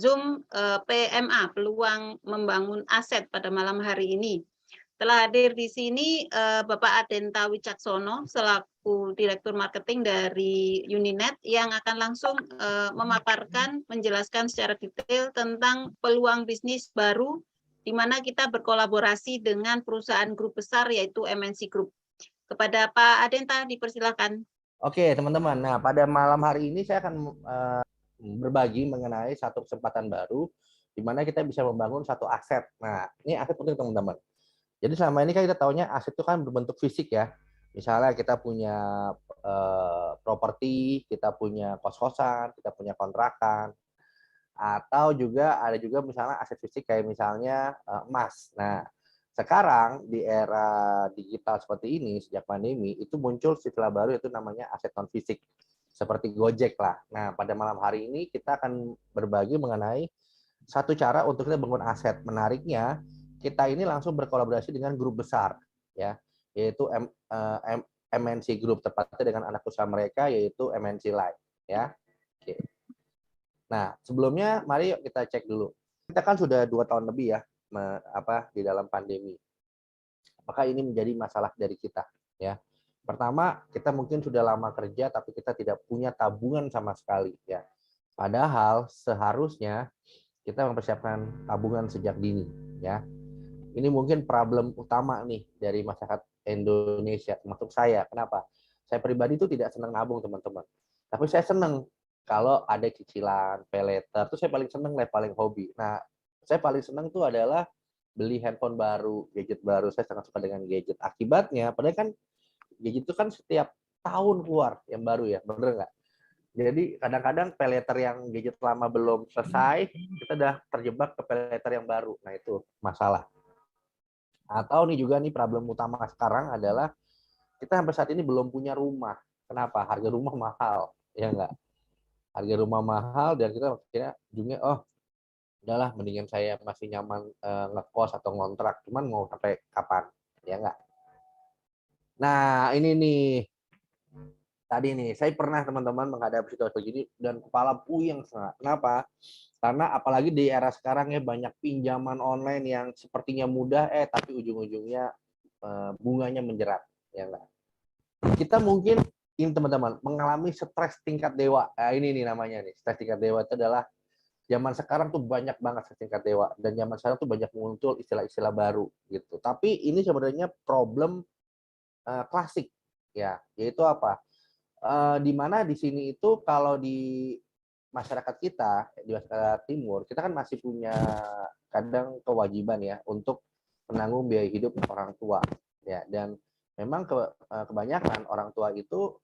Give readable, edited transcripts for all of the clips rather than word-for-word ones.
Zoom PMA, peluang membangun aset pada malam hari ini. Telah hadir di sini Bapak Adenta Wicaksono selaku Direktur Marketing dari Uninet yang akan langsung memaparkan, menjelaskan secara detail tentang peluang bisnis baru di mana kita berkolaborasi dengan perusahaan grup besar yaitu MNC Group. Kepada Pak Adenta dipersilakan. Oke, teman-teman. Nah, pada malam hari ini saya akan berbagi mengenai satu kesempatan baru di mana kita bisa membangun satu aset. Nah, ini aset penting, teman-teman. Jadi selama ini kan kita taunya aset itu kan berbentuk fisik ya. Misalnya kita punya properti, kita punya kos-kosan, kita punya kontrakan, atau juga ada juga misalnya aset fisik kayak misalnya emas. Nah, sekarang di era digital seperti ini sejak pandemi itu muncul istilah baru yaitu namanya aset non fisik seperti Gojek lah. Nah, pada malam hari ini kita akan berbagi mengenai satu cara untuk kita bangun aset. Menariknya, kita ini langsung berkolaborasi dengan grup besar ya, yaitu MNC Group, tepatnya dengan anak usaha mereka yaitu MNC Life ya. Oke. Nah, sebelumnya mari yuk kita cek dulu. Kita kan sudah 2 tahun lebih ya di dalam pandemi. Apakah ini menjadi masalah dari kita ya? Pertama, kita mungkin sudah lama kerja tapi kita tidak punya tabungan sama sekali ya. Padahal seharusnya kita mempersiapkan tabungan sejak dini ya. Ini mungkin problem utama nih dari masyarakat Indonesia, termasuk saya. Kenapa? Saya pribadi itu tidak senang nabung, teman-teman. Tapi saya senang kalau ada cicilan, pay later, itu saya paling senang, paling hobi. Nah, saya paling senang itu adalah beli handphone baru, gadget baru. Saya sangat suka dengan gadget. Akibatnya, padahal kan gadget itu kan setiap tahun keluar yang baru ya, bener nggak? Jadi kadang-kadang pay later yang gadget lama belum selesai, kita udah terjebak ke pay later yang baru. Nah, itu masalah. Atau nih juga nih problem utama sekarang adalah kita sampai saat ini belum punya rumah. Kenapa? Harga rumah mahal, ya enggak? Harga rumah mahal dan kita akhirnya ujungnya udahlah mendingan saya masih nyaman ngekos atau ngontrak. Cuman mau sampai kapan? Ya enggak? Nah, ini nih tadi nih saya pernah teman-teman menghadapi situasi begini dan kepala puyeng sangat. Kenapa? Karena apalagi di era sekarang ya banyak pinjaman online yang sepertinya mudah tapi ujung-ujungnya bunganya menjerat, ya enggak? Kita mungkin ini teman-teman mengalami stres tingkat dewa. Nah, ini nih namanya nih, stres tingkat dewa itu adalah zaman sekarang tuh banyak banget stres tingkat dewa dan zaman sekarang tuh banyak muncul istilah-istilah baru gitu. Tapi ini sebenarnya problem klasik ya, yaitu apa? Di mana di sini itu kalau di masyarakat kita, di masyarakat timur, kita kan masih punya kadang kewajiban ya untuk menanggung biaya hidup orang tua ya, dan memang kebanyakan orang tua itu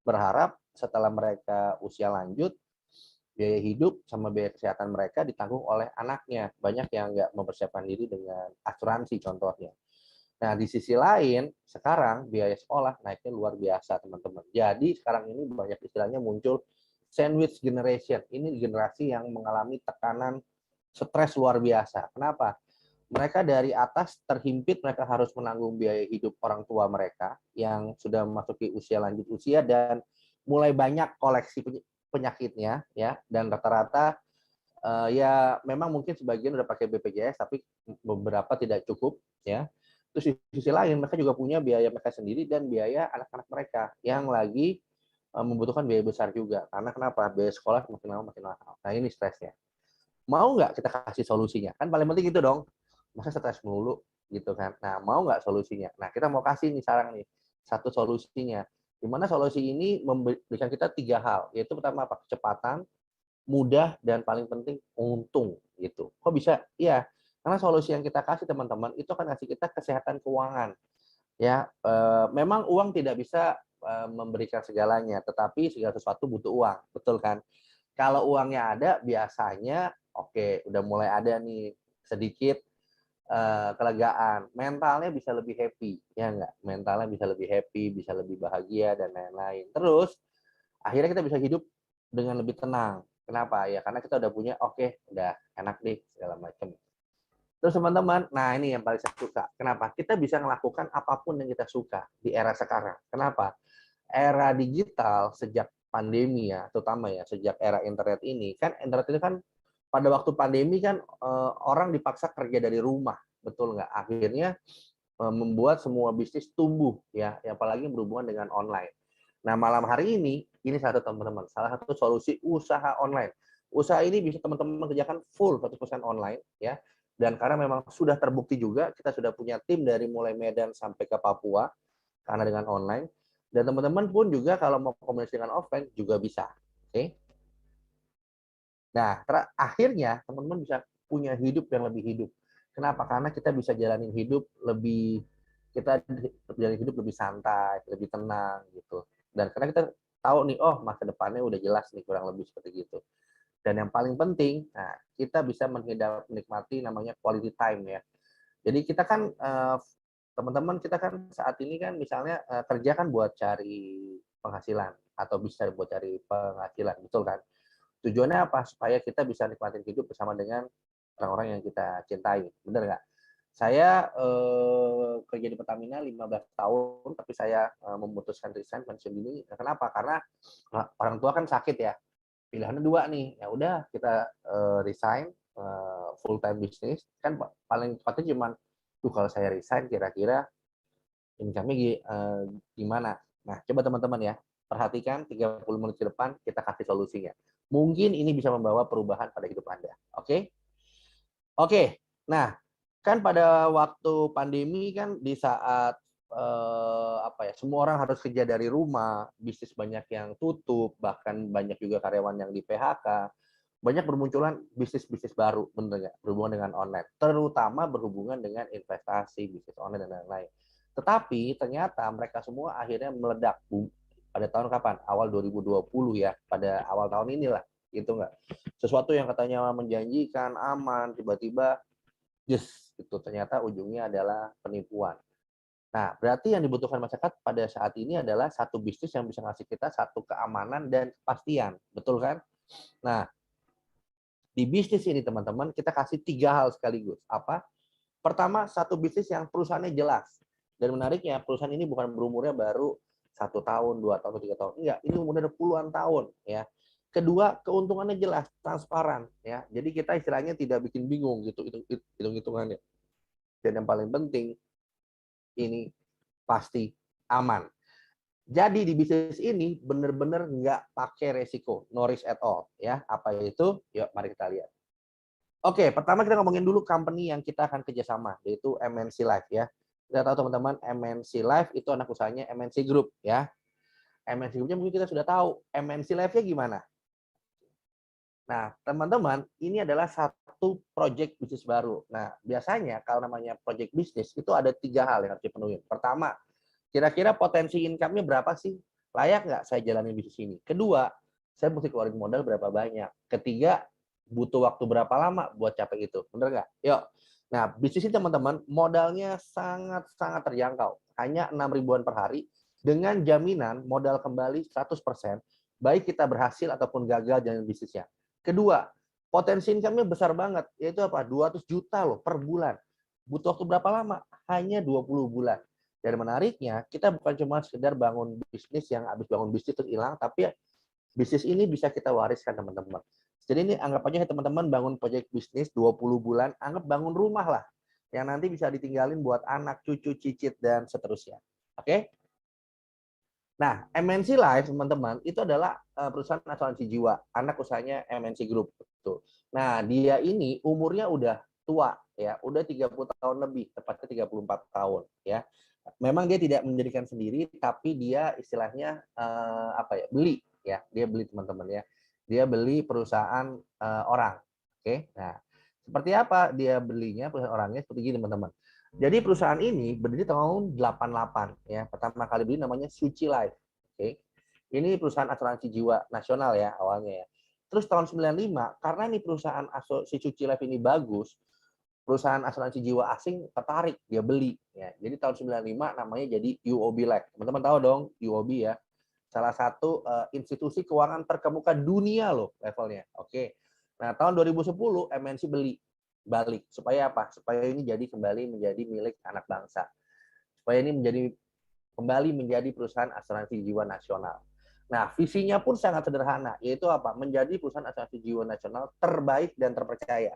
berharap setelah mereka usia lanjut biaya hidup sama biaya kesehatan mereka ditanggung oleh anaknya. Banyak yang nggak mempersiapkan diri dengan asuransi contohnya. Nah, di sisi lain, sekarang biaya sekolah naiknya luar biasa, teman-teman. Jadi, sekarang ini banyak istilahnya muncul sandwich generation. Ini generasi yang mengalami tekanan stres luar biasa. Kenapa? Mereka dari atas terhimpit, mereka harus menanggung biaya hidup orang tua mereka yang sudah memasuki usia lanjut usia dan mulai banyak koleksi penyakitnya, ya. Dan rata-rata ya memang mungkin sebagian udah pakai BPJS, tapi beberapa tidak cukup, ya. Terus di sisi lain mereka juga punya biaya mereka sendiri dan biaya anak-anak mereka yang lagi membutuhkan biaya besar juga. Karena kenapa? Biaya sekolah makin lama makin mahal. Nah, ini stresnya. Mau nggak kita kasih solusinya? Kan paling penting itu dong. Masa stres melulu gitu kan. Nah, mau nggak solusinya? Nah, kita mau kasih nih sekarang nih satu solusinya. Di mana solusi ini memberikan kita 3 hal, yaitu pertama apa? Kecepatan, mudah, dan paling penting untung gitu. Kok bisa? Iya, karena solusi yang kita kasih teman-teman itu akan kasih kita kesehatan keuangan. Ya, memang uang tidak bisa memberikan segalanya, tetapi segala sesuatu butuh uang, betul kan? Kalau uangnya ada, biasanya oke, udah mulai ada nih sedikit kelegaan, mentalnya bisa lebih happy, ya enggak? Mentalnya bisa lebih happy, bisa lebih bahagia dan lain-lain. Terus akhirnya kita bisa hidup dengan lebih tenang. Kenapa? Ya karena kita udah punya, oke, udah enak deh segala macam. Terus teman-teman, nah ini yang paling saya suka. Kenapa? Kita bisa melakukan apapun yang kita suka di era sekarang. Kenapa? Era digital sejak pandemi ya, terutama ya sejak era internet ini, kan internet ini kan pada waktu pandemi kan orang dipaksa kerja dari rumah, betul nggak? Akhirnya membuat semua bisnis tumbuh ya, apalagi berhubungan dengan online. Nah, malam hari ini satu teman-teman, salah satu solusi usaha online. Usaha ini bisa teman-teman kerjakan full 100% online ya. Dan karena memang sudah terbukti juga, kita sudah punya tim dari mulai Medan sampai ke Papua karena dengan online. Dan teman-teman pun juga kalau mau komunikasi dengan offline juga bisa. Oke. Nah, akhirnya teman-teman bisa punya hidup yang lebih hidup. Kenapa? Karena kita bisa jalanin hidup lebih kita jalan hidup lebih santai, lebih tenang gitu. Dan karena kita tahu nih, oh masa depannya udah jelas nih kurang lebih seperti gitu. Dan yang paling penting, nah kita bisa menikmati namanya quality time ya. Jadi kita kan teman-teman kita kan saat ini kan misalnya kerja kan buat cari penghasilan atau bisa buat cari penghasilan, betul kan? Tujuannya apa? Supaya kita bisa nikmatin hidup bersama dengan orang-orang yang kita cintai, bener nggak? Saya kerja di Pertamina 15 tahun, tapi saya memutuskan resign pensiun dini. Kenapa? Karena orang tua kan sakit ya. Pilihannya dua nih. Ya udah kita resign full time bisnis. Kan paling tepatnya cuman, tuh kalau saya resign kira-kira income-nya gimana? Nah, coba teman-teman ya, perhatikan 30 menit ke depan kita kasih solusinya. Mungkin ini bisa membawa perubahan pada hidup Anda. Oke? Oke. Nah, kan pada waktu pandemi kan di saat semua orang harus kerja dari rumah, bisnis banyak yang tutup, bahkan banyak juga karyawan yang di PHK, banyak bermunculan bisnis-bisnis baru, bener nggak? Berhubungan dengan online, terutama berhubungan dengan investasi, bisnis online dan lain-lain. Tetapi ternyata mereka semua akhirnya meledak pada tahun kapan? Awal 2020 ya, pada awal tahun inilah, gitu nggak? Sesuatu yang katanya menjanjikan, aman, tiba-tiba yes, itu ternyata ujungnya adalah penipuan. Nah, berarti yang dibutuhkan masyarakat pada saat ini adalah satu bisnis yang bisa ngasih kita satu keamanan dan kepastian, betul kan? Nah, di bisnis ini teman-teman kita kasih 3 hal sekaligus. Apa? Pertama, satu bisnis yang perusahaannya jelas. Dan menariknya, perusahaan ini bukan berumurnya baru 1 tahun, 2 tahun, 3 tahun. Enggak, ini umurnya puluhan tahun ya. Kedua, keuntungannya jelas, transparan ya. Jadi kita istilahnya tidak bikin bingung gitu hitung-hitungannya. Dan yang paling penting ini pasti aman. Jadi di bisnis ini benar-benar nggak pakai resiko, no risk at all ya. Apa itu? Yuk mari kita lihat. Oke, pertama kita ngomongin dulu company yang kita akan kerjasama, yaitu MNC Life ya. Kita tahu teman-teman MNC Life itu anak usahanya MNC Group ya. MNC Group-nya mungkin kita sudah tahu. MNC Life-nya gimana? Nah, teman-teman, ini adalah satu project bisnis baru. Nah, biasanya kalau namanya project bisnis itu ada 3 hal yang harus dipenuhi. Pertama, kira-kira potensi income-nya berapa sih? Layak nggak saya jalanin bisnis ini? Kedua, saya mesti keluarin modal berapa banyak? Ketiga, butuh waktu berapa lama buat capai itu? Bener nggak? Yuk. Nah, bisnis ini teman-teman, modalnya sangat-sangat terjangkau. Hanya 6 ribuan per hari dengan jaminan modal kembali 100%, baik kita berhasil ataupun gagal jalan bisnisnya. Kedua, potensi income-nya besar banget, yaitu apa? 200 juta loh per bulan. Butuh waktu berapa lama? Hanya 20 bulan. Dan menariknya, kita bukan cuma sekedar bangun bisnis yang habis bangun bisnis terus hilang, tapi bisnis ini bisa kita wariskan teman-teman. Jadi ini anggap aja teman-teman bangun proyek bisnis 20 bulan, anggap bangun rumah lah. Yang nanti bisa ditinggalin buat anak, cucu, cicit, dan seterusnya. Oke? Nah, MNC Life, teman-teman, itu adalah perusahaan asuransi jiwa. Anak usahanya MNC Group. Tuh. Nah, dia ini umurnya udah tua, ya, udah 30 tahun lebih, tepatnya 34 tahun. Ya. Memang dia tidak mendirikan sendiri, tapi dia istilahnya beli. Ya, dia beli teman-teman ya. Dia beli perusahaan orang. Oke, nah seperti apa dia belinya perusahaan orangnya? Seperti gini teman-teman. Jadi perusahaan ini berdiri tahun 88 ya. Pertama kali beli namanya Suci Life. Oke. Ini perusahaan asuransi jiwa nasional ya awalnya ya. Terus tahun 95 karena ini perusahaan si Suci Life ini bagus, perusahaan asuransi jiwa asing tertarik, dia beli ya. Jadi tahun 95 namanya jadi UOB Life. Teman-teman tahu dong UOB ya. Salah satu institusi keuangan terkemuka dunia loh levelnya. Oke. Nah, tahun 2010 MNC beli balik supaya apa? Supaya ini jadi kembali menjadi milik anak bangsa. Supaya ini menjadi kembali menjadi perusahaan asuransi jiwa nasional. Nah, visinya pun sangat sederhana, yaitu apa? Menjadi perusahaan asuransi jiwa nasional terbaik dan terpercaya.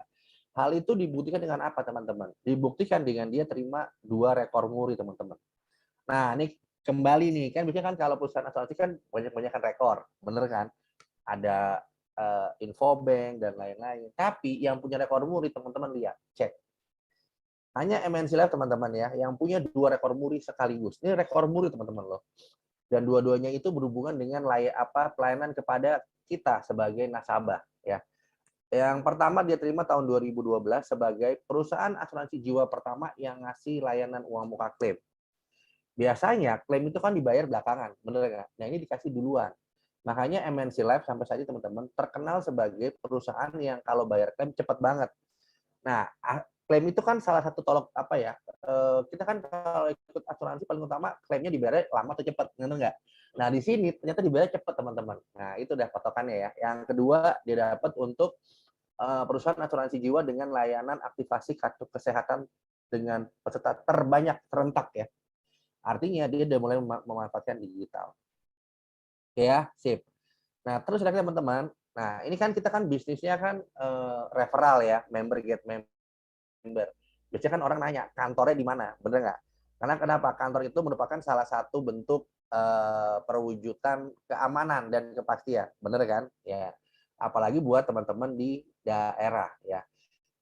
Hal itu dibuktikan dengan apa, teman-teman? Dibuktikan dengan dia terima 2 rekor muri, teman-teman. Nah, ini kembali nih, kan biasanya kan kalau perusahaan asuransi kan banyak-banyakan rekor, bener kan? Ada Infobank dan lain-lain. Tapi yang punya rekor muri, teman-teman lihat, cek. Hanya MNC Life, teman-teman ya, yang punya 2 rekor muri sekaligus. Ini rekor muri, teman-teman loh. Dan dua-duanya itu berhubungan dengan pelayanan kepada kita sebagai nasabah ya. Yang pertama dia terima tahun 2012 sebagai perusahaan asuransi jiwa pertama yang ngasih layanan uang muka klaim. Biasanya klaim itu kan dibayar belakangan, bener nggak? Nah ini dikasih duluan. Makanya MNC Life sampai saat ini teman-teman terkenal sebagai perusahaan yang kalau bayar klaim cepat banget. Nah, klaim itu kan salah satu kita kan kalau ikut asuransi paling utama klaimnya dibayar lama atau cepat, benar nggak? Nah, di sini ternyata dibayar cepat, teman-teman. Nah, itu udah patokannya ya. Yang kedua, dia dapat untuk perusahaan asuransi jiwa dengan layanan aktivasi kartu kesehatan dengan peserta terbanyak serentak ya. Artinya dia udah mulai memanfaatkan digital. Oke ya, sip. Nah, terus lagi teman-teman, nah ini kan kita kan bisnisnya kan referral ya, member get member. Biasanya kan orang nanya, kantornya di mana? Bener nggak? Karena kenapa? Kantor itu merupakan salah satu bentuk perwujudan keamanan dan kepastian. Bener kan? Ya. Apalagi buat teman-teman di daerah ya.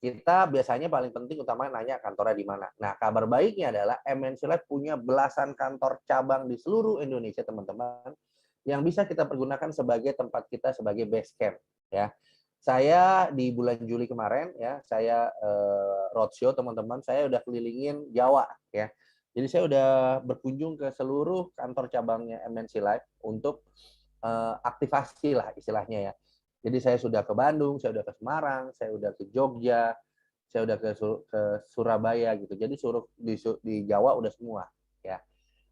Kita biasanya paling penting utama nanya kantornya di mana. Nah, kabar baiknya adalah MNC Life punya belasan kantor cabang di seluruh Indonesia, teman-teman, yang bisa kita pergunakan sebagai tempat kita sebagai base camp ya. Saya di bulan Juli kemarin ya, saya roadshow, teman-teman, saya udah kelilingin Jawa ya. Jadi saya udah berkunjung ke seluruh kantor cabangnya MNC Life untuk aktivasi lah istilahnya ya. Jadi saya sudah ke Bandung, saya udah ke Semarang, saya udah ke Jogja, saya udah ke Surabaya gitu. Jadi di Jawa udah semua ya.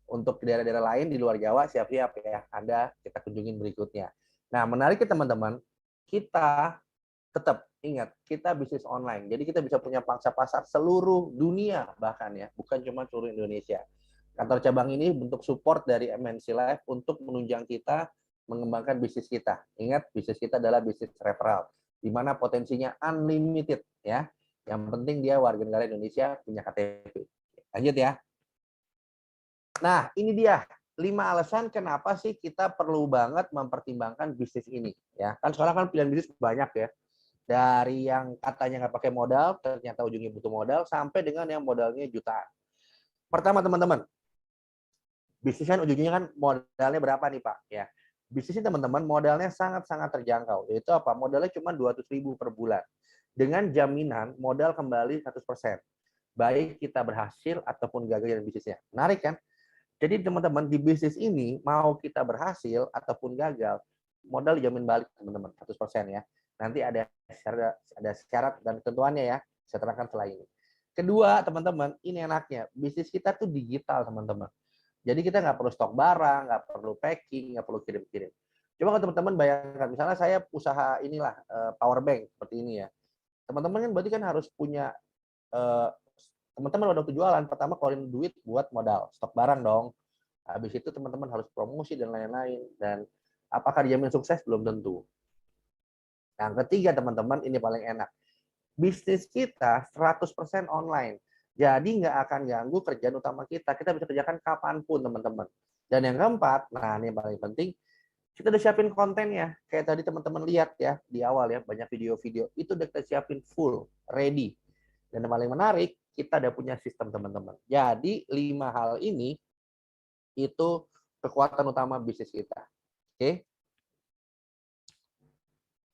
Untuk daerah-daerah lain di luar Jawa siap-siap ya, Anda kita kunjungin berikutnya. Nah, menarik ya teman-teman, kita tetap ingat kita bisnis online. Jadi kita bisa punya pangsa pasar seluruh dunia bahkan ya, bukan cuma seluruh Indonesia. Kantor cabang ini bentuk support dari MNC Life untuk menunjang kita mengembangkan bisnis kita. Ingat, bisnis kita adalah bisnis referral, di mana potensinya unlimited ya. Yang penting dia warga negara Indonesia punya KTP. Lanjut ya. Nah, ini dia 5 alasan kenapa sih kita perlu banget mempertimbangkan bisnis ini ya. Kan sekarang kan pilihan bisnis banyak ya. Dari yang katanya nggak pakai modal, ternyata ujungnya butuh modal, sampai dengan yang modalnya jutaan. Pertama teman-teman, bisnis kan ujungnya kan modalnya berapa nih Pak? Ya, bisnis ini teman-teman modalnya sangat-sangat terjangkau. Yaitu apa? Modalnya cuma 200.000 per bulan. Dengan jaminan modal kembali 100%. Baik kita berhasil ataupun gagal dalam bisnisnya. Menarik kan? Jadi teman-teman di bisnis ini mau kita berhasil ataupun gagal, modal dijamin balik teman-teman 100% ya. Nanti ada syarat dan ketentuannya ya. Saya terangkan setelah ini. Kedua, teman-teman, ini enaknya. Bisnis kita tuh digital, teman-teman. Jadi kita nggak perlu stok barang, nggak perlu packing, nggak perlu kirim-kirim. Coba kalau teman-teman bayangkan, misalnya saya usaha inilah power bank seperti ini ya. Teman-teman kan berarti kan harus punya teman-teman waktu jualan pertama keluarin duit buat modal stok barang dong. Habis itu teman-teman harus promosi dan lain-lain, dan apakah dijamin sukses belum tentu. Yang ketiga teman-teman, ini paling enak. Bisnis kita 100% online. Jadi nggak akan ganggu kerjaan utama kita. Kita bisa kerjakan kapanpun teman-teman. Dan yang keempat, nah ini yang paling penting, kita udah siapin kontennya. Kayak tadi teman-teman lihat ya di awal ya, banyak video-video itu udah kita siapin full, ready. Dan yang paling menarik, kita udah punya sistem teman-teman. Jadi 5 hal ini itu kekuatan utama bisnis kita. Oke.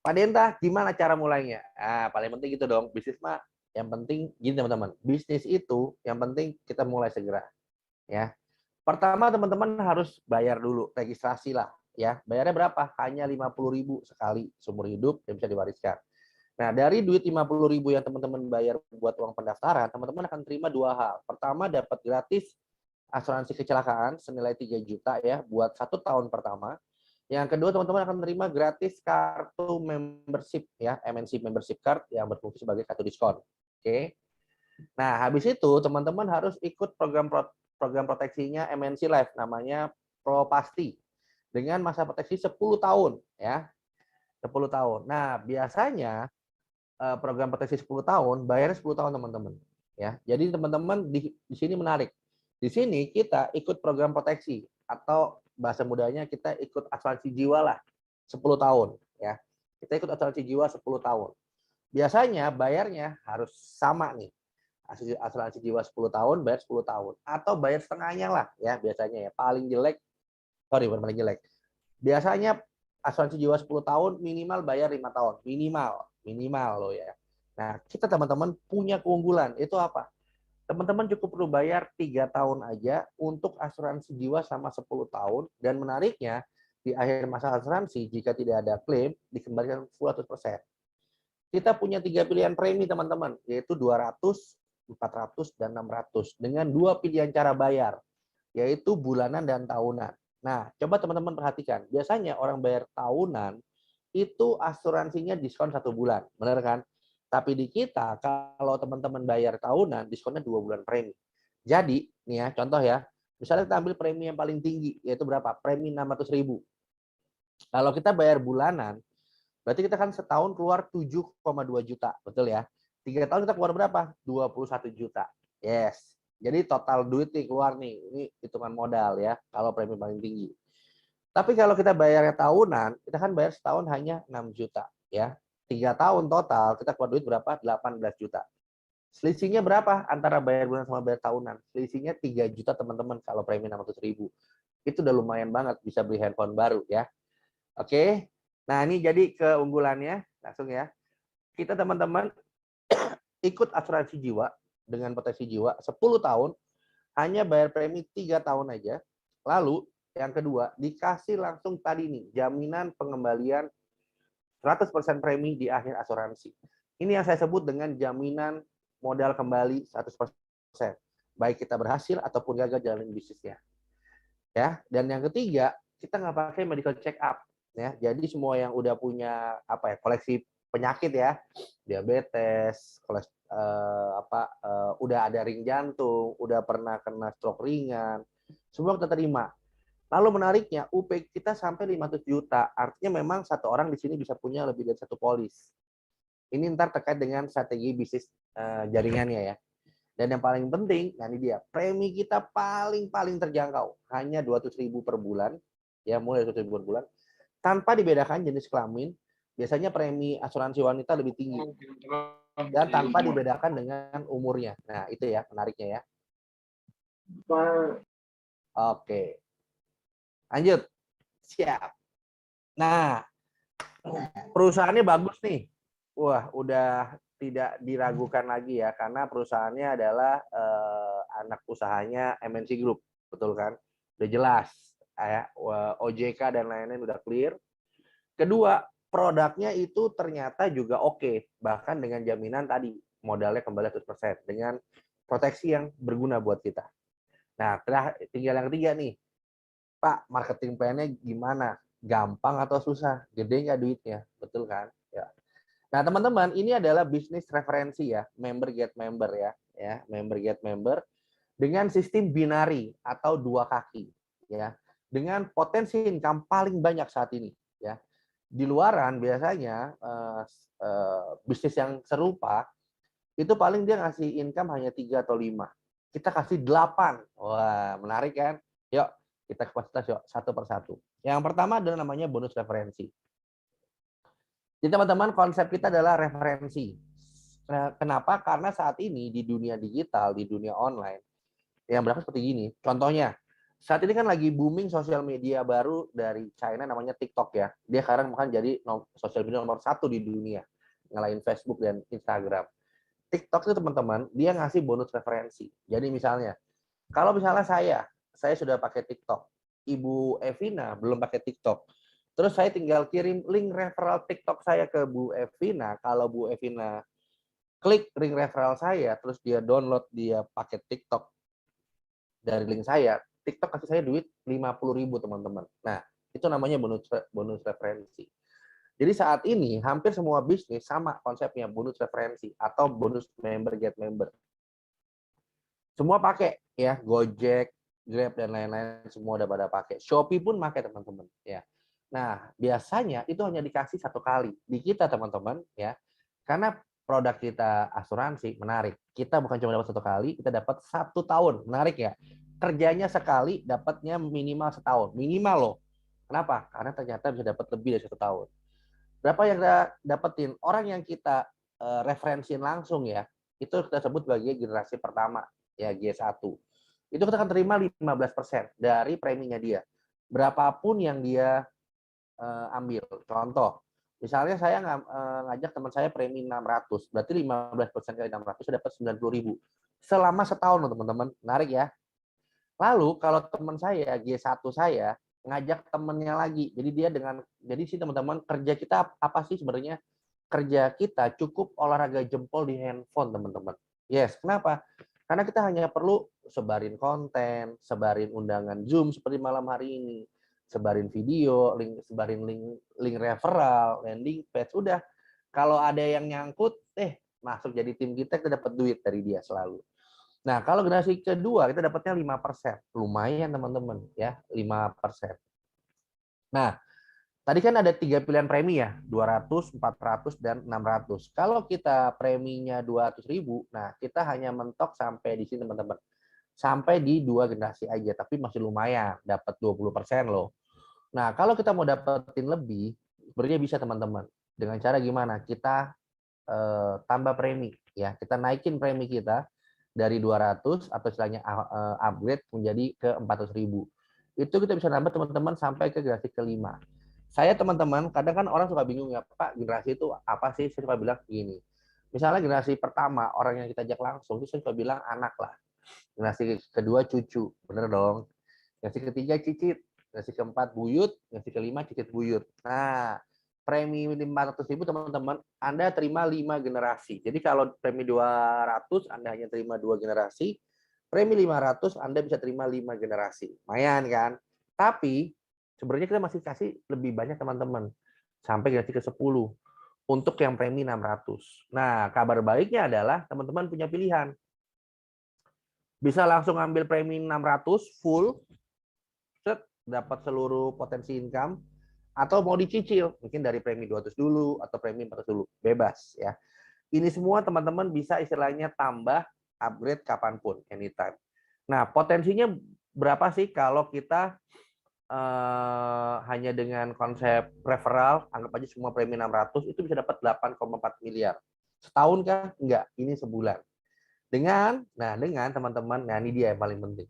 Pak Denta, gimana cara mulainya? Ah, paling penting gitu dong. Bisnis mah yang penting gini teman-teman. Bisnis itu yang penting kita mulai segera. Ya. Pertama teman-teman harus bayar dulu, registrasi lah. Ya, bayarnya berapa? Hanya 50.000 sekali seumur hidup yang bisa diwariskan. Nah, dari duit 50.000 yang teman-teman bayar buat uang pendaftaran, teman-teman akan terima 2 hal. Pertama, dapat gratis asuransi kecelakaan senilai 3 juta ya buat 1 tahun pertama. Yang kedua, teman-teman akan menerima gratis kartu membership ya, MNC membership card yang berfungsi sebagai kartu diskon. Oke. Nah, habis itu teman-teman harus ikut program proteksinya MNC Life namanya Propasti. dengan masa proteksi 10 tahun ya. 10 tahun. Nah, biasanya program proteksi 10 tahun bayarnya 10 tahun teman-teman ya. Jadi teman-teman di sini menarik. Di sini kita ikut program proteksi atau bahasa mudanya kita ikut asuransi jiwa lah 10 tahun ya. Kita ikut asuransi jiwa 10 tahun. Biasanya bayarnya harus sama nih. Asuransi jiwa 10 tahun bayar 10 tahun atau bayar setengahnya lah ya biasanya ya. Paling jelek bukan paling jelek. Biasanya asuransi jiwa 10 tahun minimal bayar 5 tahun, minimal loh ya. Nah, kita teman-teman punya keunggulan, itu apa? Teman-teman cukup perlu bayar 3 tahun aja untuk asuransi jiwa sama 10 tahun dan menariknya di akhir masa asuransi jika tidak ada klaim dikembalikan full 100%. Kita punya 3 pilihan premi teman-teman, yaitu 200, 400 dan 600 dengan 2 pilihan cara bayar, yaitu bulanan dan tahunan. Nah, coba teman-teman perhatikan. Biasanya orang bayar tahunan itu asuransinya diskon 1 bulan, benar kan? Tapi di kita kalau teman-teman bayar tahunan diskonnya 2 bulan premi. Jadi, nih ya, contoh ya. Misalnya kita ambil premi yang paling tinggi, yaitu berapa? Premi 600.000. Kalau kita bayar bulanan, berarti kita kan setahun keluar 7,2 juta, betul ya? 3 tahun kita keluar berapa? 21 juta. Yes. Jadi total duit nih keluar nih, ini hitungan modal ya, kalau premi paling tinggi. Tapi kalau kita bayarnya tahunan, kita kan bayar setahun hanya 6 juta ya. 3 tahun total kita keluar duit berapa? 18 juta. Selisihnya berapa antara bayar bulan sama bayar tahunan? Selisihnya 3 juta teman-teman kalau premi 600.000. Itu udah lumayan banget bisa beli handphone baru ya. Oke. Nah, ini jadi keunggulannya langsung ya. Kita teman-teman ikut asuransi jiwa dengan proteksi jiwa 10 tahun, hanya bayar premi 3 tahun aja. Lalu yang kedua, dikasih langsung tadi nih, jaminan pengembalian 100% premi di akhir asuransi. Ini yang saya sebut dengan jaminan modal kembali 100%. Baik kita berhasil ataupun gagal jalanin bisnisnya. Ya, dan yang ketiga, kita nggak pakai medical check up. Ya, jadi semua yang udah punya koleksi penyakit ya, diabetes, udah ada ring jantung, udah pernah kena stroke ringan, semua kita terima. Lalu menariknya UP kita sampai 500 juta, artinya memang satu orang di sini bisa punya lebih dari satu polis. Ini ntar terkait dengan strategi bisnis jaringannya ya. Dan yang paling penting, nah ini dia, premi kita paling terjangkau, hanya 200.000 per bulan, ya mulai 200.000 per bulan, tanpa dibedakan jenis kelamin. Biasanya premi asuransi wanita lebih tinggi dan tanpa dibedakan dengan umurnya. Nah itu ya menariknya ya. Oke, lanjut. Siap. Nah, perusahaannya bagus nih. Wah, udah tidak diragukan lagi ya, karena perusahaannya adalah anak usahanya MNC Group, betul kan? Udah jelas, ya, OJK dan lain-lain udah clear. Kedua, produknya itu ternyata juga oke, bahkan dengan jaminan tadi, modalnya kembali 100%, dengan proteksi yang berguna buat kita. Nah, tinggal yang ketiga nih, Pak, marketing plan-nya gimana? Gampang atau susah? Gede nggak duitnya? Betul kan? Ya. Nah, teman-teman, ini adalah bisnis referensi ya, member get member ya, member get member dengan sistem binari atau 2 kaki ya. Dengan potensi income paling banyak saat ini ya. Di luaran biasanya bisnis yang serupa itu paling dia ngasih income hanya 3 atau 5. Kita kasih 8. Wah, menarik kan? Yuk, kita kupas yuk satu persatu. Yang pertama adalah namanya bonus referensi. Jadi teman-teman, konsep kita adalah referensi. Kenapa? Karena saat ini di dunia digital, di dunia online, yang berlaku seperti gini. Contohnya, saat ini kan lagi booming sosial media baru dari China namanya TikTok ya. Dia sekarang bahkan jadi sosial media nomor 1 di dunia, ngalahin Facebook dan Instagram. TikTok itu teman-teman, dia ngasih bonus referensi. Jadi misalnya, kalau misalnya saya sudah pakai TikTok, Ibu Evina belum pakai TikTok, terus saya tinggal kirim link referral TikTok saya ke Bu Evina. Kalau Bu Evina klik link referral saya, terus dia download, dia pakai TikTok dari link saya, TikTok kasih saya duit 50.000 teman-teman. Nah, itu namanya bonus referensi. Jadi saat ini hampir semua bisnis sama konsepnya, bonus referensi atau bonus member get member. Semua pakai ya, Gojek, Grab dan lain-lain semua udah pada pakai. Shopee pun pakai teman-teman ya. Nah, biasanya itu hanya dikasih 1 kali. Di kita teman-teman ya. Karena produk kita asuransi menarik. Kita bukan cuma dapat 1 kali, kita dapat 1 tahun. Menarik ya. Kerjanya sekali, dapatnya minimal setahun. Minimal loh. Kenapa? Karena ternyata bisa dapat lebih dari 1 tahun. Berapa yang kita dapetin? Orang yang kita referensiin langsung ya, itu kita sebut sebagai generasi pertama ya, G1. Itu kita akan terima 15% dari preminya dia. Berapapun yang dia ambil. Contoh, misalnya saya ngajak teman saya premi 600, berarti 15% kali 600 dapat 90.000. Selama setahun loh teman-teman, menarik ya. Lalu kalau teman saya, G1 saya, ngajak temennya lagi. Jadi sih teman-teman, kerja kita apa sih sebenarnya? Kerja kita cukup olahraga jempol di handphone, teman-teman. Yes, kenapa? Karena kita hanya perlu sebarin konten, sebarin undangan Zoom seperti malam hari ini, sebarin video, sebarin link referral, landing page, udah. Kalau ada yang nyangkut, masuk jadi tim kita dapat duit dari dia selalu. Nah, kalau generasi kedua kita dapatnya 5%. Lumayan teman-teman ya, 5%. Nah, tadi kan ada 3 pilihan premi ya, 200, 400, dan 600. Kalau kita preminya 200.000, nah kita hanya mentok sampai di sini teman-teman. Sampai di 2 generasi aja, tapi masih lumayan, dapat 20% loh. Nah, kalau kita mau dapetin lebih, sebenarnya bisa teman-teman. Dengan cara gimana? Kita tambah premi ya, kita naikin premi kita dari 200 atau istilahnya upgrade menjadi ke 400.000. Itu kita bisa nambah teman-teman sampai ke generasi kelima. Saya teman-teman, kadang kan orang suka bingung ya, Pak, generasi itu apa sih? Saya suka bilang gini. Misalnya generasi pertama, orang yang kita ajak langsung, itu saya suka bilang anak lah. Generasi kedua cucu, bener dong. Generasi ketiga cicit, generasi keempat buyut, generasi kelima cicit buyut. Nah, premi 500.000 teman-teman, Anda terima 5 generasi. Jadi kalau premi 200 Anda hanya terima 2 generasi, premi 500 Anda bisa terima 5 generasi. Lumayan kan? Tapi sebenarnya kita masih kasih lebih banyak teman-teman. Sampai generasi ke-10 untuk yang premi 600. Nah, kabar baiknya adalah teman-teman punya pilihan. Bisa langsung ambil premi 600 full, dapat seluruh potensi income, atau mau dicicil, mungkin dari premi 200 dulu, atau premi 400 dulu, bebas ya. Ini semua teman-teman bisa istilahnya tambah, upgrade kapanpun, anytime. Nah, potensinya berapa sih kalau kita hanya dengan konsep referral, anggap aja semua premi 600, itu bisa dapat 8,4 miliar. Setahun kah? Enggak, ini sebulan. Dengan teman-teman, nah ini dia yang paling penting.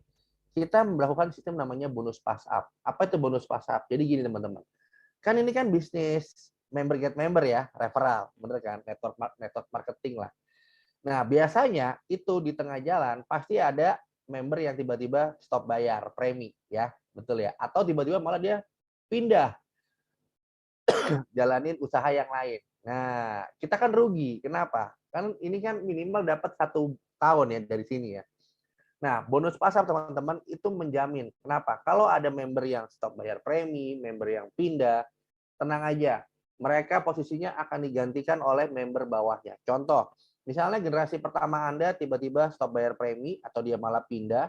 Kita melakukan sistem namanya bonus pass up. Apa itu bonus pass up? Jadi gini teman-teman. Kan ini kan bisnis member get member ya, referral, bener kan? Network marketing lah. Nah, biasanya itu di tengah jalan pasti ada member yang tiba-tiba stop bayar premi ya, betul ya? Atau tiba-tiba malah dia pindah jalanin usaha yang lain. Nah, kita kan rugi. Kenapa? Kan ini kan minimal dapat 1 tahun ya dari sini ya. Nah, bonus pasar teman-teman itu menjamin. Kenapa? Kalau ada member yang stop bayar premi, member yang pindah, tenang aja. Mereka posisinya akan digantikan oleh member bawahnya. Contoh, misalnya generasi pertama Anda tiba-tiba stop bayar premi atau dia malah pindah.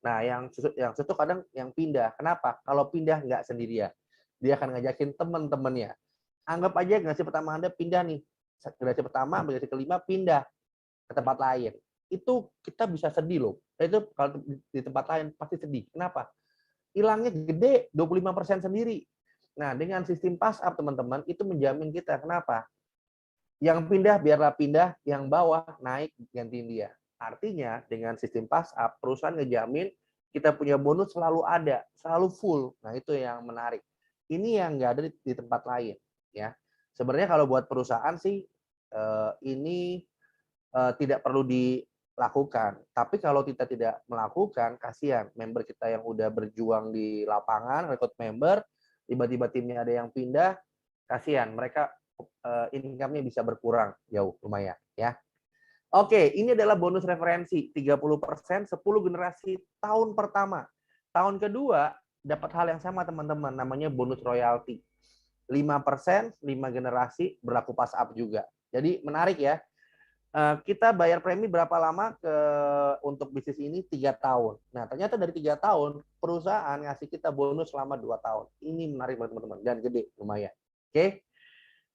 Nah, yang susut kadang yang pindah. Kenapa? Kalau pindah nggak sendirian. Dia akan ngajakin teman-temannya. Anggap aja generasi pertama Anda pindah nih. Generasi pertama, generasi kelima pindah ke tempat lain. Itu kita bisa sedih loh. Itu kalau di tempat lain pasti sedih. Kenapa? Hilangnya gede, 25% sendiri. Nah, dengan sistem pass up teman-teman itu menjamin kita. Kenapa? Yang pindah biarlah pindah, yang bawah naik gantiin dia. Artinya dengan sistem pass up perusahaan ngejamin kita punya bonus selalu ada, selalu full. Nah, itu yang menarik. Ini yang nggak ada di tempat lain ya. Sebenarnya kalau buat perusahaan sih ini tidak perlu dilakukan. Tapi kalau kita tidak melakukan, kasihan member kita yang udah berjuang di lapangan, rekrut member, tiba-tiba timnya ada yang pindah, kasihan mereka income-nya bisa berkurang jauh lumayan ya. Oke, ini adalah bonus referensi 30%, 10 generasi tahun pertama. Tahun kedua dapat hal yang sama teman-teman, namanya bonus royalti. 5%, 5 generasi berlaku pas up juga. Jadi menarik ya. kita bayar premi berapa lama untuk bisnis ini 3 tahun. Nah, ternyata dari 3 tahun, perusahaan ngasih kita bonus selama 2 tahun. Ini menarik banget teman-teman, dan gede, lumayan. Oke?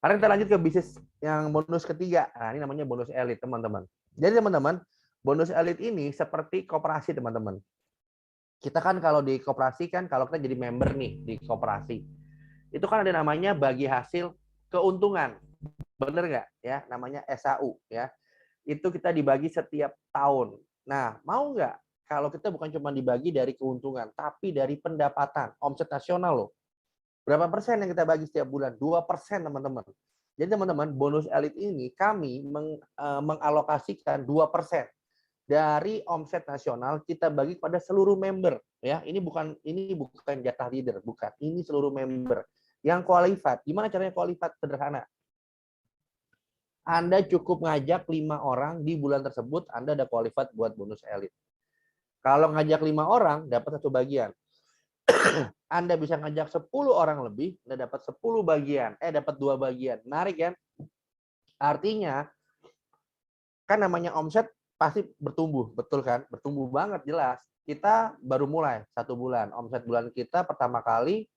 Sekarang kita lanjut ke bisnis yang bonus ketiga. Nah, ini namanya bonus elit, teman-teman. Jadi, teman-teman, bonus elit ini seperti koperasi, teman-teman. Kita kan kalau di koperasi kan, kalau kita jadi member nih di koperasi, itu kan ada namanya bagi hasil keuntungan. Bener nggak? Ya, namanya SAU. Ya. Itu kita dibagi setiap tahun. Nah, mau nggak kalau kita bukan cuma dibagi dari keuntungan, tapi dari pendapatan, omset nasional loh. Berapa persen yang kita bagi setiap bulan? 2%, teman-teman. Jadi, teman-teman, bonus elit ini kami mengalokasikan 2% dari omset nasional kita bagi kepada seluruh member. Ya, ini bukan jatah leader, bukan. Ini seluruh member yang qualified. Gimana caranya qualified? Sederhana. Anda cukup ngajak 5 orang di bulan tersebut, Anda ada qualified buat bonus elit. Kalau ngajak 5 orang, dapat 1 bagian. Anda bisa ngajak 10 orang lebih, Anda dapat 10 bagian. Dapat 2 bagian. Menarik kan? Artinya, kan namanya omset pasti bertumbuh, betul kan? Bertumbuh banget, jelas. Kita baru mulai 1 bulan. Omset bulan kita pertama kali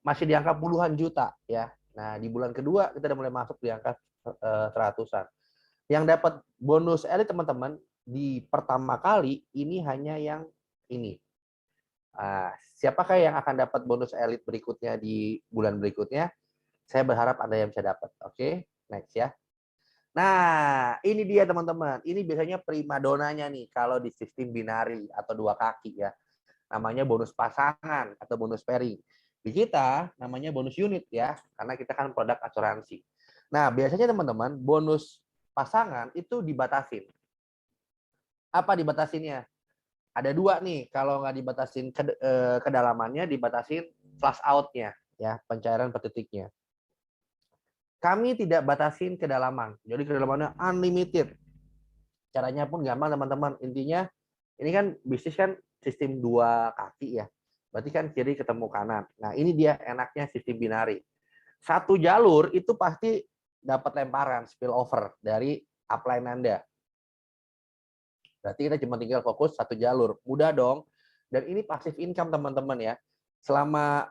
masih di angka puluhan juta. Ya. Nah, di bulan kedua kita udah mulai masuk di angka seratusan. Yang dapat bonus elit, teman-teman, di pertama kali ini hanya yang ini. Siapakah yang akan dapat bonus elit berikutnya di bulan berikutnya? Saya berharap Anda yang bisa dapat. Oke, next ya. Nah, ini dia teman-teman. Ini biasanya primadonanya nih kalau di sistem binari atau 2 kaki ya. Namanya bonus pasangan atau bonus pairing. Di kita namanya bonus unit ya, karena kita kan produk asuransi. Nah, biasanya teman-teman, bonus pasangan itu dibatasin. Apa dibatasinnya? Ada 2 nih, kalau nggak dibatasin kedalamannya, dibatasin flush out-nya, ya, pencairan per titiknya. Kami tidak batasin kedalaman, jadi kedalamannya unlimited. Caranya pun gampang, teman-teman. Intinya, ini kan bisnis kan sistem 2 kaki ya. Berarti kan kiri ketemu kanan. Nah, ini dia enaknya sistem binari. 1 jalur itu pasti dapat lemparan spillover dari upline Anda. Berarti kita cuma tinggal fokus 1 jalur. Mudah dong. Dan ini passive income, teman-teman ya. Selama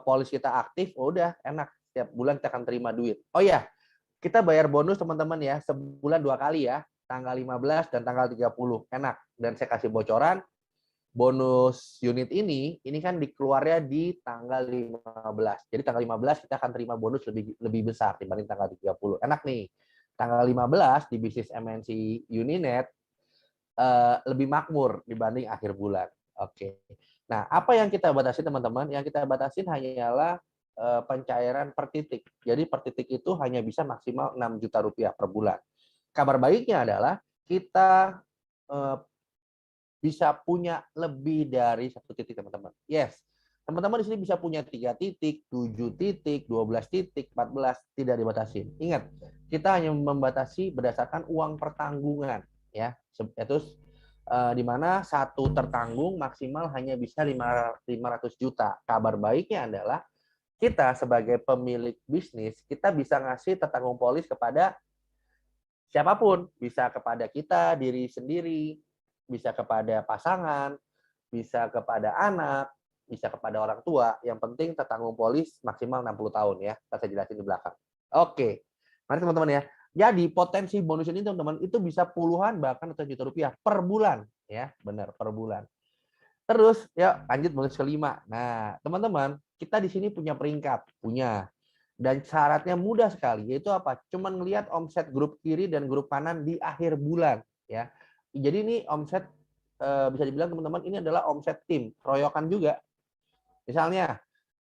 polis kita aktif, udah enak. Setiap bulan kita akan terima duit. Oh ya, kita bayar bonus, teman-teman ya. Sebulan 2 kali ya. Tanggal 15 dan tanggal 30. Enak. Dan saya kasih bocoran, bonus unit ini kan dikeluarnya di tanggal 15. Jadi tanggal 15 kita akan terima bonus lebih besar dibanding tanggal 30. Enak nih. Tanggal 15 di bisnis MNC Uninet lebih makmur dibanding akhir bulan. Oke. Nah, apa yang kita batasi, teman-teman? Yang kita batasin hanyalah pencairan per titik. Jadi per titik itu hanya bisa maksimal 6 juta rupiah per bulan. Kabar baiknya adalah kita bisa punya lebih dari 1 titik, teman-teman. Yes, teman-teman di sini bisa punya 3 titik, 7 titik, 12 titik, 14, tidak dibatasi. Ingat, kita hanya membatasi berdasarkan uang pertanggungan, ya. Itu di mana 1 tertanggung maksimal hanya bisa 500 juta. Kabar baiknya adalah kita sebagai pemilik bisnis, kita bisa ngasih tertanggung polis kepada siapapun, bisa kepada kita, diri sendiri, bisa kepada pasangan, bisa kepada anak, bisa kepada orang tua. Yang penting tertanggung polis maksimal 60 tahun ya. Saya jelasin di belakang. Oke. Mari teman-teman ya. Jadi potensi bonus ini, teman-teman, itu bisa puluhan bahkan ratusan juta rupiah per bulan ya. Benar, per bulan. Terus ya lanjut bonus kelima. Nah, teman-teman, kita di sini punya peringkat, punya. Dan syaratnya mudah sekali, yaitu apa? Cuman ngelihat omset grup kiri dan grup kanan di akhir bulan ya. Jadi ini omset bisa dibilang, teman-teman, ini adalah omset tim, keroyokan juga. Misalnya,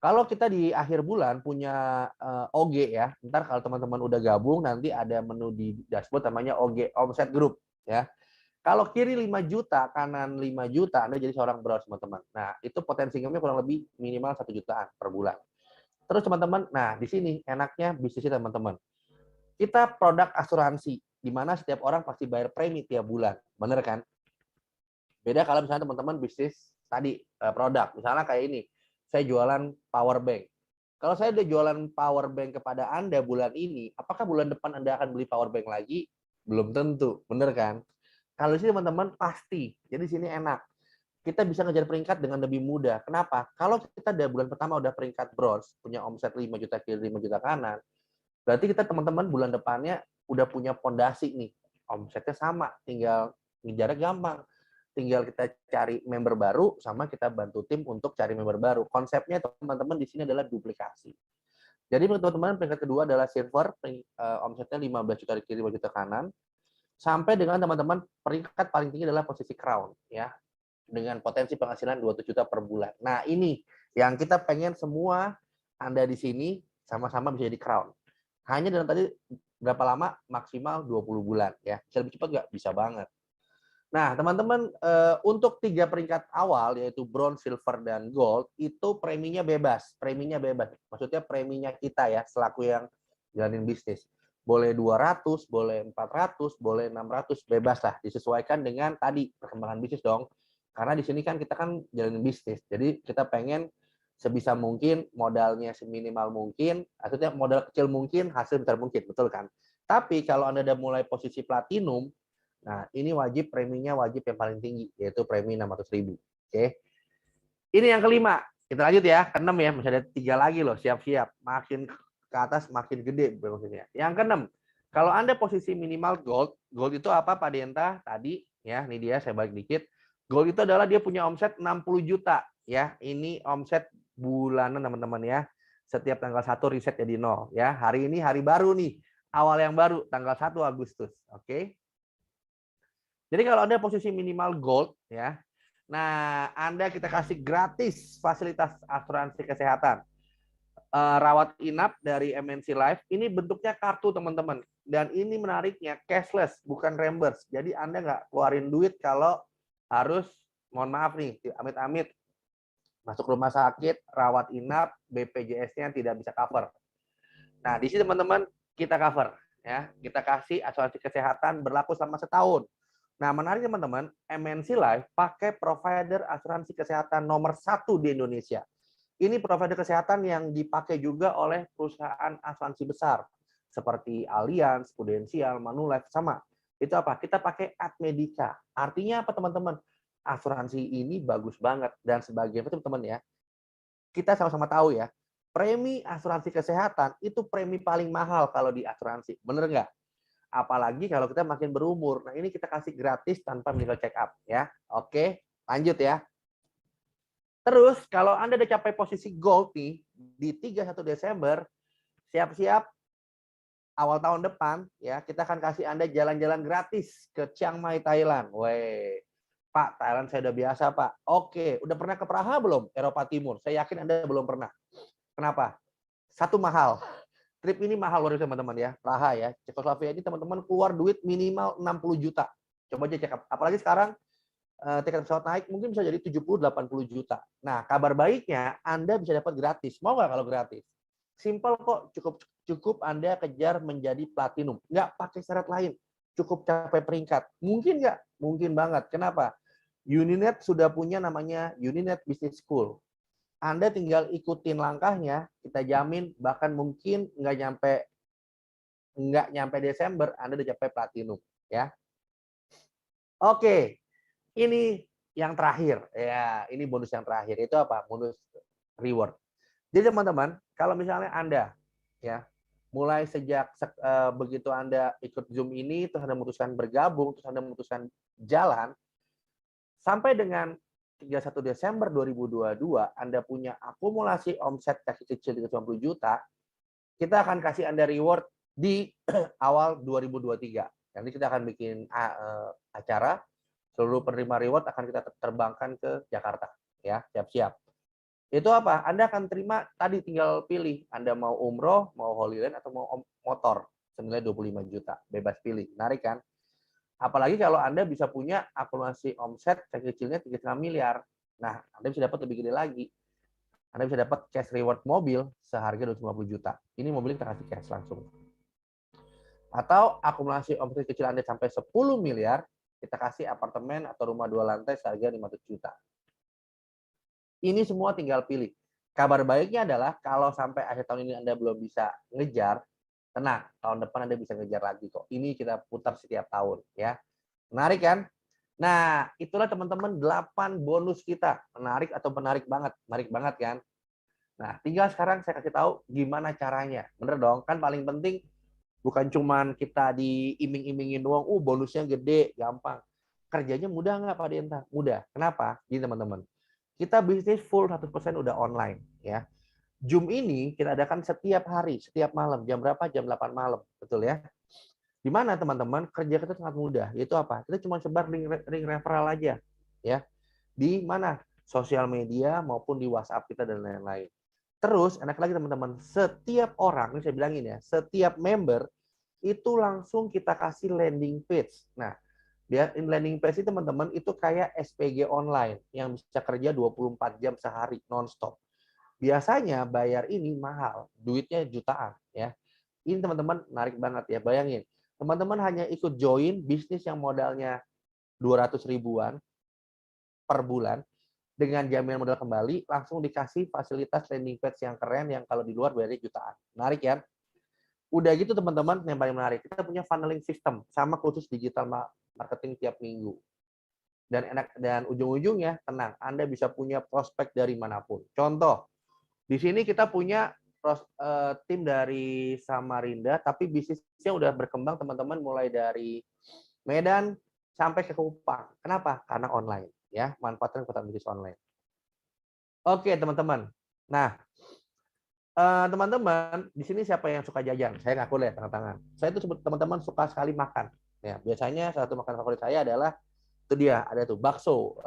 kalau kita di akhir bulan punya OG ya, ntar kalau teman-teman udah gabung nanti ada menu di dashboard namanya OG, omset grup ya. Kalau kiri 5 juta, kanan 5 juta, Anda jadi seorang bros, teman-teman. Nah, itu potensi income-nya kurang lebih minimal 1 jutaan per bulan. Terus, teman-teman, nah di sini enaknya bisnisnya, teman-teman. Kita produk asuransi, di mana setiap orang pasti bayar premi tiap bulan. Bener kan? Beda kalau misalnya teman-teman bisnis tadi produk, misalnya kayak ini, saya jualan power bank. Kalau saya udah jualan power bank kepada Anda bulan ini, apakah bulan depan Anda akan beli power bank lagi? Belum tentu, bener kan? Kalau di sini teman-teman pasti. Jadi sini enak. Kita bisa ngejar peringkat dengan lebih mudah. Kenapa? Kalau kita dari bulan pertama udah peringkat bronze, punya omset 5 juta kiri, 5 juta kanan, berarti kita teman-teman bulan depannya udah punya fondasi nih. Omsetnya sama, tinggal ngejarnya gampang. Tinggal kita cari member baru, sama kita bantu tim untuk cari member baru. Konsepnya teman-teman di sini adalah duplikasi. Jadi teman-teman peringkat kedua adalah silver, omsetnya 15 juta di kiri, 5 juta kanan. Sampai dengan teman-teman peringkat paling tinggi adalah posisi crown, ya, dengan potensi penghasilan 27 juta per bulan. Nah, ini yang kita pengen semua Anda di sini sama-sama bisa jadi crown. Hanya dalam tadi berapa lama? Maksimal 20 bulan, ya. Bisa lebih cepat nggak? Bisa banget. Nah, teman-teman, untuk 3 peringkat awal, yaitu bronze, silver, dan gold, itu preminya bebas. Preminya bebas. Maksudnya preminya kita ya, selaku yang jalanin bisnis. Boleh 200, boleh 400, boleh 600, bebas lah. Disesuaikan dengan tadi, perkembangan bisnis dong. Karena di sini kan kita kan jalanin bisnis. Jadi kita pengen sebisa mungkin modalnya seminimal mungkin, maksudnya modal kecil mungkin, hasil besar mungkin, betul kan? Tapi kalau Anda udah mulai posisi platinum, nah ini wajib preminya wajib yang paling tinggi, yaitu premi 600.000. Oke. Ini yang kelima. Kita lanjut ya, ke-6 ya, masih ada 3 lagi loh, siap-siap. Makin ke atas makin gede maksudnya. Yang ke-6, kalau Anda posisi minimal gold, gold itu apa Pak Denta? Tadi ya, ini dia saya balik dikit. Gold itu adalah dia punya omset 60 juta ya. Ini omset bulanan teman-teman ya. Setiap tanggal 1 riset jadi 0 ya. Hari ini hari baru nih. Awal yang baru tanggal 1 Agustus. Oke. Jadi kalau Anda posisi minimal gold ya. Nah, Anda kita kasih gratis fasilitas asuransi kesehatan. Rawat inap dari MNC Life. Ini bentuknya kartu teman-teman. Dan ini menariknya cashless, bukan reimburse. Jadi Anda nggak keluarin duit kalau harus, mohon maaf nih, amit-amit masuk rumah sakit, rawat inap, BPJS-nya tidak bisa cover. Nah, di sini teman-teman kita cover. Ya, kita kasih asuransi kesehatan berlaku selama setahun. Nah, menarik teman-teman, MNC Life pakai provider asuransi kesehatan nomor 1 di Indonesia. Ini provider kesehatan yang dipakai juga oleh perusahaan asuransi besar seperti Allianz, Prudential, Manulife, sama. Itu apa? Kita pakai Admedica. Artinya apa teman-teman? Asuransi ini bagus banget dan sebagian teman-teman ya. Kita sama-sama tahu ya, premi asuransi kesehatan itu premi paling mahal kalau di asuransi. Bener nggak? Apalagi kalau kita makin berumur. Nah, ini kita kasih gratis tanpa medical check up ya. Oke, lanjut ya. Terus kalau Anda udah capai posisi gold nih di 31 Desember, siap-siap awal tahun depan ya, kita akan kasih Anda jalan-jalan gratis ke Chiang Mai, Thailand. Weh, Pak, Thailand saya udah biasa, Pak. Oke, udah pernah ke Praha belum? Eropa Timur. Saya yakin Anda belum pernah. Kenapa? Satu, mahal. Trip ini mahal luar biasa teman-teman ya. Praha ya. Cekoslovakia ini teman-teman keluar duit minimal 60 juta. Coba aja cek. Apalagi sekarang tiket pesawat naik mungkin bisa jadi 70-80 juta. Nah, kabar baiknya Anda bisa dapat gratis. Mau nggak kalau gratis? Simple kok, cukup Anda kejar menjadi platinum. Nggak pakai syarat lain. Cukup capai peringkat. Mungkin nggak? Mungkin banget. Kenapa? Uninet sudah punya namanya Uninet Business School. Anda tinggal ikutin langkahnya, kita jamin bahkan mungkin nggak nyampe Desember, Anda udah capai platinum. Ya. Oke. Ini yang terakhir, ya, ini bonus yang terakhir. Itu apa? Bonus reward. Jadi teman-teman, kalau misalnya Anda, ya, mulai sejak begitu Anda ikut Zoom ini, terus Anda memutuskan bergabung, terus Anda memutuskan jalan, sampai dengan 31 Desember 2022, Anda punya akumulasi omset kaki kecil 390 juta, kita akan kasih Anda reward di awal 2023. Nanti kita akan bikin acara, seluruh penerima reward akan kita terbangkan ke Jakarta. Ya, siap-siap. Itu apa? Anda akan terima, tadi tinggal pilih. Anda mau umroh, mau Holy Land, atau mau motor. Senilai 25 juta. Bebas pilih. Menarik kan? Apalagi kalau Anda bisa punya akumulasi omset kecilnya 3,5 miliar. Nah, Anda bisa dapat lebih gede lagi. Anda bisa dapat cash reward mobil seharga 250 juta. Ini mobil kita kasih cash langsung. Atau akumulasi omset kecil Anda sampai 10 miliar, kita kasih apartemen atau rumah 2 lantai seharga 500 juta. Ini semua tinggal pilih. Kabar baiknya adalah kalau sampai akhir tahun ini Anda belum bisa ngejar, tenang, tahun depan Anda bisa ngejar lagi kok. Ini kita putar setiap tahun ya. Menarik kan? Nah, itulah teman-teman 8 bonus kita. Menarik atau menarik banget kan? Nah, tinggal sekarang saya kasih tahu gimana caranya. Bener dong? Kan paling penting bukan cuman kita diiming-imingin doang, bonusnya gede, gampang. Kerjanya mudah nggak Pak Denta? Mudah. Kenapa? Gini teman-teman. Kita bisnis full 100% udah online ya. Zoom ini kita adakan setiap hari, setiap malam. Jam berapa? Jam 8 malam. Betul ya? Di mana teman-teman kerja kita sangat mudah. Yaitu apa? Kita cuma sebar link referral aja. Ya. Di mana? Sosial media maupun di WhatsApp kita dan lain-lain. Terus, enak lagi teman-teman, setiap orang, ini saya bilangin ya, setiap member itu langsung kita kasih landing page. Nah, dia landing page itu teman-teman itu kayak SPG online yang bisa kerja 24 jam sehari nonstop. Biasanya bayar ini mahal, duitnya jutaan ya. Ini teman-teman menarik banget ya, bayangin. Teman-teman hanya ikut join bisnis yang modalnya 200 ribuan per bulan dengan jaminan modal kembali, langsung dikasih fasilitas landing page yang keren yang kalau di luar bayarnya jutaan. Menarik ya? Udah gitu teman-teman, yang paling menarik, kita punya funneling system sama khusus digital marketing tiap minggu. Dan ujung-ujungnya tenang, Anda bisa punya prospek dari manapun. Contoh, di sini kita punya tim dari Samarinda, tapi bisnisnya udah berkembang teman-teman mulai dari Medan sampai ke Kupang. Kenapa? Karena online ya, manfaatkan kekuatan bisnis online. Oke teman-teman. Nah, teman-teman di sini siapa yang suka jajan? Saya ngaku lihat tangan-tangan. Saya itu teman-teman suka sekali makan. Ya, biasanya satu makanan favorit saya adalah itu dia, ada tuh bakso.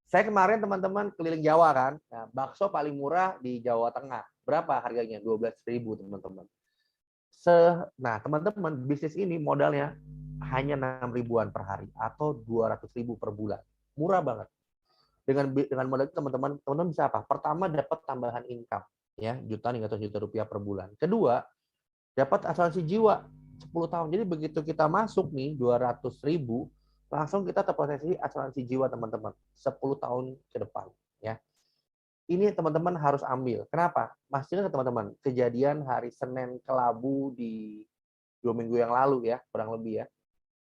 Saya kemarin teman-teman keliling Jawa kan. Nah, bakso paling murah di Jawa Tengah. Berapa harganya? 12.000 teman-teman. Nah, teman-teman, bisnis ini modalnya hanya 6 ribuan per hari atau 200.000 per bulan. Murah banget. Dengan modal itu teman-teman bisa apa? Pertama dapat tambahan income ya, jutaan hingga juta rupiah per bulan. Kedua, dapat asuransi jiwa 10 tahun. Jadi begitu kita masuk nih 200.000, langsung kita terproteksi asuransi jiwa teman-teman 10 tahun ke depan ya. Ini teman-teman harus ambil. Kenapa? Masih ingat teman-teman kejadian hari Senin kelabu di 2 minggu yang lalu ya, kurang lebih ya.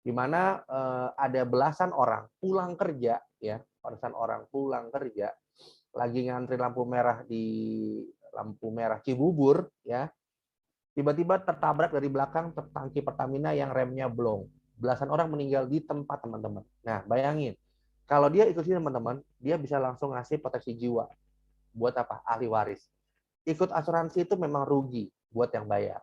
Di mana ada belasan orang pulang kerja ya, belasan orang pulang kerja lagi ngantri lampu merah di lampu merah Cibubur ya. Tiba-tiba tertabrak dari belakang tangki Pertamina yang remnya blong. Belasan orang meninggal di tempat teman-teman. Nah, bayangin. Kalau dia ikut sini teman-teman, dia bisa langsung ngasih proteksi jiwa. Buat apa? Ahli waris. Ikut asuransi itu memang rugi buat yang bayar.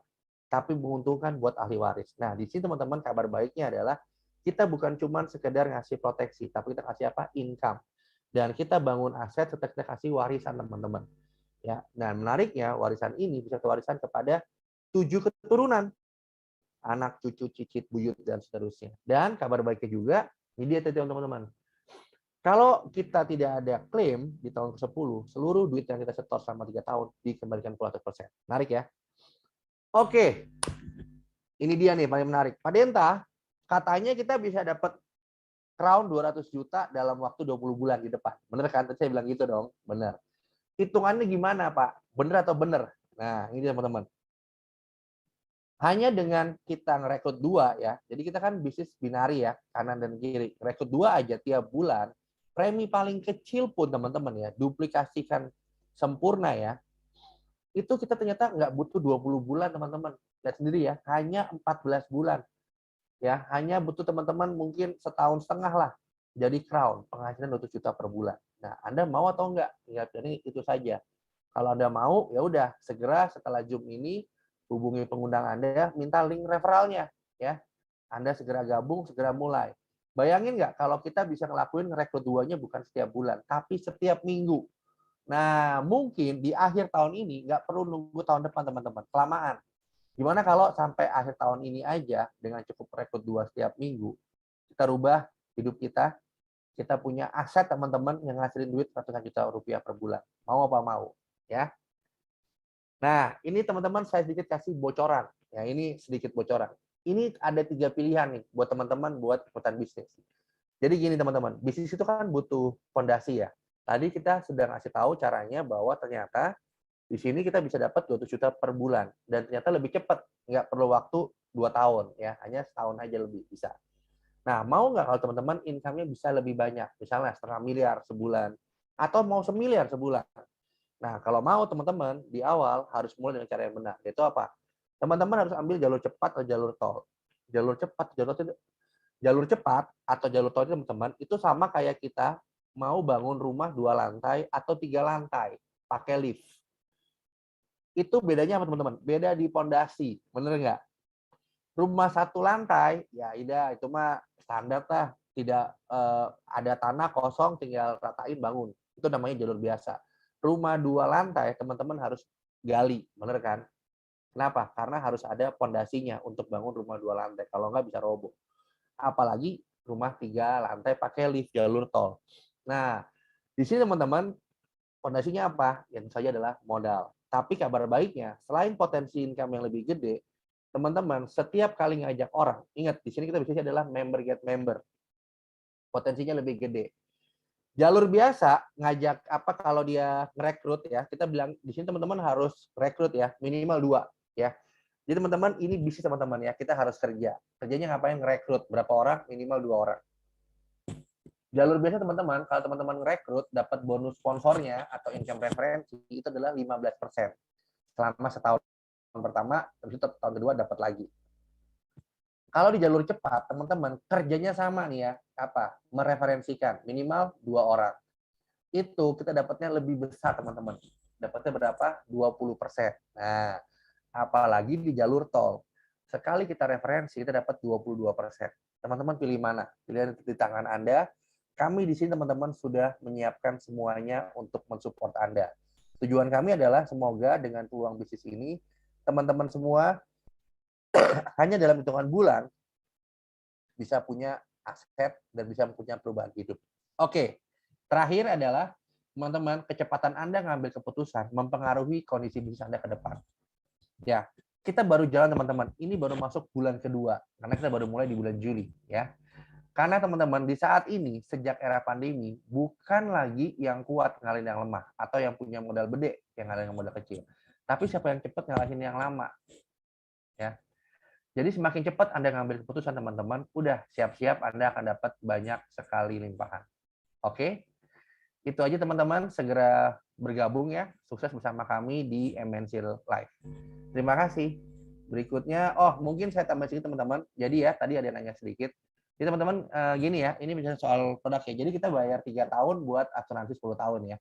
Tapi menguntungkan buat ahli waris. Nah, di sini teman-teman kabar baiknya adalah kita bukan cuma sekedar ngasih proteksi, tapi kita kasih apa? Income. Dan kita bangun aset serta kita kasih warisan teman-teman. Ya, nah menariknya warisan ini bisa warisan kepada 7 keturunan, anak, cucu, cicit, buyut, dan seterusnya. Dan kabar baiknya juga, ini dia teman-teman. Kalau kita tidak ada klaim di tahun ke-10, seluruh duit yang kita setor selama 3 tahun dikembalikan 100%. Menarik ya? Oke, ini dia nih paling menarik. Pak Denta, katanya kita bisa dapat crown 200 juta dalam waktu 20 bulan di depan. Bener kan? Tadi saya bilang gitu dong. Bener. Hitungannya gimana Pak? Bener atau bener? Nah, ini teman-teman. Hanya dengan kita ngerekrut 2 ya, jadi kita kan bisnis binari ya, kanan dan kiri. Rekrut 2 aja tiap bulan, premi paling kecil pun teman-teman ya, duplikasikan sempurna ya, itu kita ternyata nggak butuh 20 bulan teman-teman. Lihat sendiri ya, hanya 14 bulan. Ya, hanya butuh teman-teman mungkin setahun setengah lah. Jadi crown, penghasilan 200 juta per bulan. Nah, Anda mau atau enggak? Ya, jadi itu saja. Kalau Anda mau, ya udah segera setelah Zoom ini hubungi pengundang Anda, minta link referralnya ya. Anda segera gabung, segera mulai. Bayangin nggak kalau kita bisa ngelakuin ngerekrut 2-nya bukan setiap bulan, tapi setiap minggu. Nah, mungkin di akhir tahun ini nggak perlu nunggu tahun depan teman-teman, kelamaan. Gimana kalau sampai akhir tahun ini aja dengan cukup rekrut 2 setiap minggu, kita rubah hidup kita punya aset teman-teman yang ngasilin duit ratusan juta rupiah per bulan. Mau apa mau? Ya. Nah, ini teman-teman saya sedikit kasih bocoran. Ya, ini sedikit bocoran. Ini ada 3 pilihan nih buat teman-teman buat ikutan bisnis. Jadi gini teman-teman, bisnis itu kan butuh fondasi ya. Tadi kita sudah ngasih tahu caranya bahwa ternyata di sini kita bisa dapat 200 juta per bulan dan ternyata lebih cepat, nggak perlu waktu 2 tahun ya, hanya setahun aja lebih bisa. Nah, mau nggak kalau teman-teman income-nya bisa lebih banyak, misalnya 500 miliar sebulan atau mau 1 miliar sebulan. Nah, kalau mau teman-teman di awal harus mulai dengan cara yang benar. Yaitu apa? Teman-teman harus ambil jalur cepat atau jalur tol. Jalur cepat atau jalur tol itu teman-teman itu sama kayak kita mau bangun rumah 2 lantai atau 3 lantai pakai lift. Itu bedanya apa teman-teman? Beda di pondasi, bener nggak? Rumah 1 lantai, ya itu mah standar lah. Tidak ada tanah kosong, tinggal ratain bangun. Itu namanya jalur biasa. Rumah 2 lantai, teman-teman harus gali, bener kan? Kenapa? Karena harus ada pondasinya untuk bangun rumah 2 lantai. Kalau nggak bisa roboh. Apalagi rumah 3 lantai pakai lift jalur tol. Nah, di sini teman-teman, pondasinya apa? Yang saja adalah modal. Tapi kabar baiknya, selain potensi income yang lebih gede, teman-teman setiap kali ngajak orang, ingat di sini kita bisnisnya adalah member get member. Potensinya lebih gede. Jalur biasa ngajak apa kalau dia ngerekrut ya, kita bilang di sini teman-teman harus rekrut ya, minimal 2 ya. Jadi teman-teman ini bisnis teman-teman ya, kita harus kerja. Kerjanya ngapain? Ngerekrut berapa orang? Minimal 2 orang. Jalur biasa teman-teman, kalau teman-teman ngerekrut dapat bonus sponsornya atau income referensi itu adalah 15% selama setahun pertama, terus tahun kedua dapat lagi. Kalau di jalur cepat, teman-teman kerjanya sama nih ya, apa? Mereferensikan minimal 2 orang. Itu kita dapatnya lebih besar teman-teman. Dapatnya berapa? 20%. Nah, apalagi di jalur tol. Sekali kita referensi, kita dapat 22%. Teman-teman pilih mana? Pilihan di tangan Anda. Kami di sini teman-teman sudah menyiapkan semuanya untuk mensupport Anda. Tujuan kami adalah semoga dengan peluang bisnis ini, teman-teman semua hanya dalam hitungan bulan bisa punya aset dan bisa punya perubahan hidup. Oke, terakhir adalah teman-teman, kecepatan Anda ngambil keputusan mempengaruhi kondisi bisnis Anda ke depan. Ya, kita baru jalan teman-teman. Ini baru masuk bulan kedua karena kita baru mulai di bulan Juli ya. Karena teman-teman di saat ini sejak era pandemi bukan lagi yang kuat ngalahin yang lemah atau yang punya modal gede yang ngalahin yang modal kecil. Tapi siapa yang cepat ngalahin yang lama. Ya. Jadi semakin cepat Anda ngambil keputusan teman-teman, udah siap-siap Anda akan dapat banyak sekali limpahan. Oke? Itu aja teman-teman, segera bergabung ya. Sukses bersama kami di MNC Live. Terima kasih. Berikutnya, mungkin saya tambah sedikit teman-teman. Jadi ya, tadi ada yang nanya sedikit. Jadi teman-teman, gini ya, ini misalnya soal produk ya. Jadi kita bayar 3 tahun buat asuransi 10 tahun ya.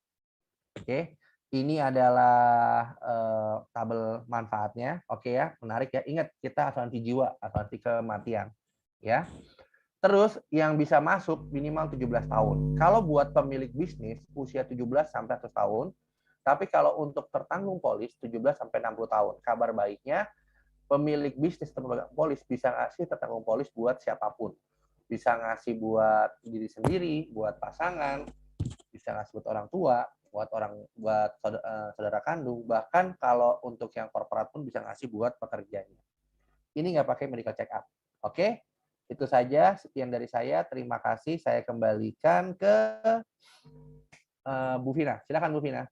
Oke, ini adalah tabel manfaatnya. Oke ya, menarik ya. Ingat, kita asuransi jiwa, asuransi kematian. Ya. Terus yang bisa masuk minimal 17 tahun. Kalau buat pemilik bisnis, usia 17 sampai 100 tahun. Tapi kalau untuk tertanggung polis, 17 sampai 60 tahun. Kabar baiknya, pemilik bisnis tertanggung polis bisa ngasih tertanggung polis buat siapapun. Bisa ngasih buat diri sendiri, buat pasangan, bisa ngasih buat orang tua, buat saudara kandung, bahkan kalau untuk yang korporat pun bisa ngasih buat pekerjanya. Ini nggak pakai medical check up. Oke? Itu saja, sekian dari saya. Terima kasih. Saya kembalikan ke Bu Vina. Silakan Bu Vina.